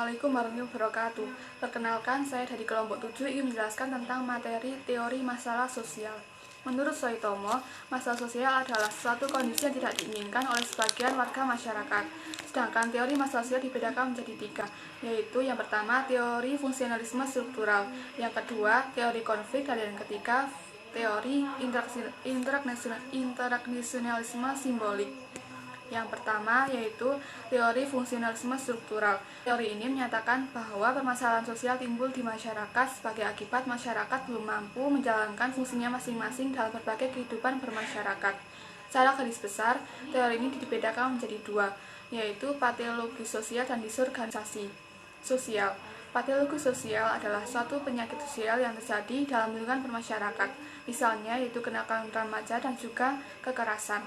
Assalamualaikum warahmatullahi wabarakatuh. Perkenalkan, saya dari kelompok 7 ingin menjelaskan tentang materi teori masalah sosial. Menurut Soetomo, masalah sosial adalah suatu kondisi yang tidak diinginkan oleh sebagian warga masyarakat. Sedangkan teori masalah sosial dibedakan menjadi 3, yaitu yang pertama teori fungsionalisme struktural, yang kedua teori konflik, dan yang ketiga teori interaksionalisme simbolik. Yang pertama yaitu teori fungsionalisme struktural. Teori ini menyatakan bahwa permasalahan sosial timbul di masyarakat sebagai akibat masyarakat belum mampu menjalankan fungsinya masing-masing dalam berbagai kehidupan bermasyarakat. Secara garis besar, teori ini dibedakan menjadi 2, yaitu patologi sosial dan disorganisasi sosial. Patologi sosial adalah suatu penyakit sosial yang terjadi dalam lingkungan bermasyarakat, misalnya yaitu kenakalan remaja dan juga kekerasan.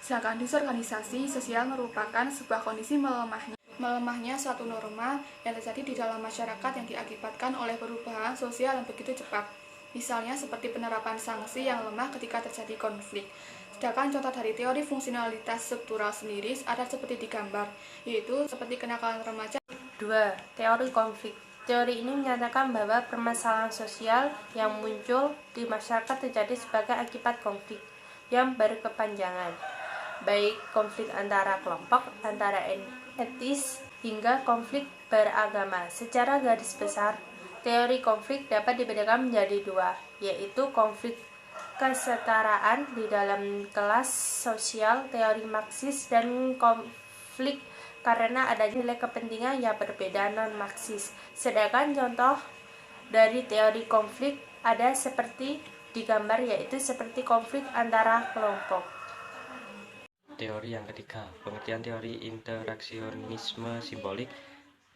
Sedangkan disorganisasi sosial merupakan sebuah kondisi melemahnya suatu norma yang terjadi di dalam masyarakat yang diakibatkan oleh perubahan sosial yang begitu cepat. Misalnya seperti penerapan sanksi yang lemah ketika terjadi konflik. Sedangkan contoh dari teori fungsionalitas struktural sendiri ada seperti digambar, yaitu seperti kenakalan remaja. 2. Teori konflik. Teori ini menyatakan bahwa permasalahan sosial yang muncul di masyarakat terjadi sebagai akibat konflik yang berkepanjangan, baik konflik antara kelompok, antara etnis, hingga konflik beragama. Secara garis besar, teori konflik dapat dibedakan menjadi 2, yaitu konflik kesetaraan di dalam kelas sosial teori Marxis dan konflik karena adanya nilai kepentingan yang berbeda non-Marxis. Sedangkan contoh dari teori konflik ada seperti digambar, yaitu seperti konflik antara kelompok. Teori yang ketiga, pengertian teori interaksionisme simbolik.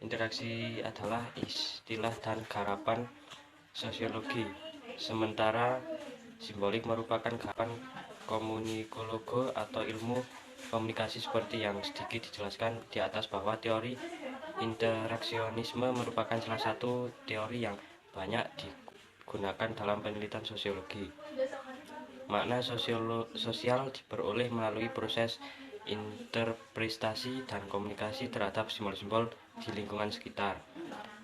Interaksi adalah istilah dan garapan sosiologi, sementara simbolik merupakan garapan komunikologi atau ilmu komunikasi. Seperti yang sedikit dijelaskan di atas bahwa teori interaksionisme merupakan salah satu teori yang banyak digunakan dalam penelitian sosiologi. Makna sosial diperoleh melalui proses interpretasi dan komunikasi terhadap simbol-simbol di lingkungan sekitar.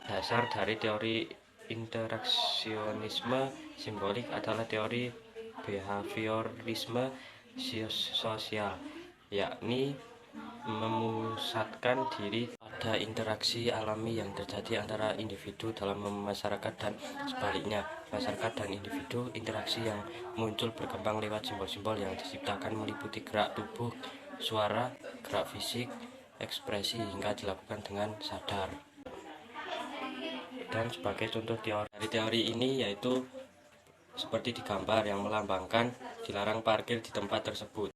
Dasar dari teori interaksionisme simbolik adalah teori behaviorisme sosial, yakni memusatkan diri pada interaksi alami yang terjadi antara individu dalam masyarakat dan sebaliknya, masyarakat dan individu. Interaksi yang muncul berkembang lewat simbol-simbol yang diciptakan meliputi gerak tubuh, suara, gerak fisik, ekspresi, hingga dilakukan dengan sadar. Dan sebagai contoh dari teori ini yaitu seperti digambar yang melambangkan dilarang parkir di tempat tersebut.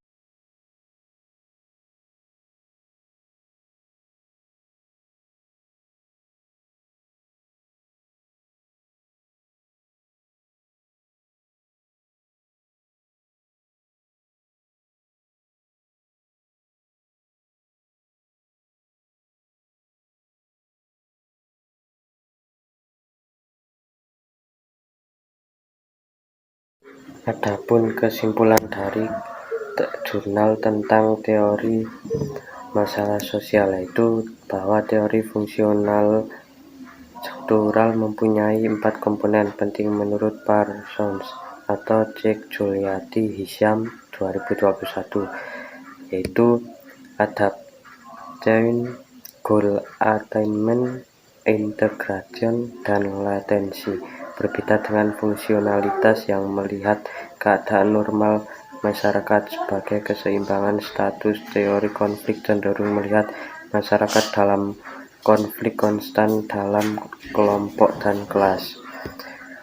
Adapun kesimpulan dari jurnal tentang teori masalah sosial yaitu bahwa teori fungsional struktural mempunyai 4 komponen penting menurut Parsons atau Jack Juliati Hisham 2021, yaitu adaptation, goal attainment, integration, dan latensi. Berbeda dengan fungsionalitas yang melihat keadaan normal masyarakat sebagai keseimbangan status, teori konflik cenderung melihat masyarakat dalam konflik konstan dalam kelompok dan kelas.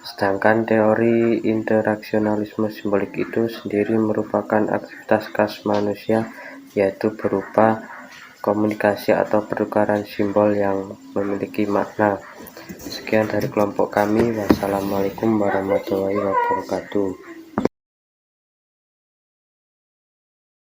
Sedangkan teori interaksionalisme simbolik itu sendiri merupakan aktivitas khas manusia, yaitu berupa komunikasi atau pertukaran simbol yang memiliki makna. Sekian dari kelompok kami. Wassalamualaikum warahmatullahi wabarakatuh.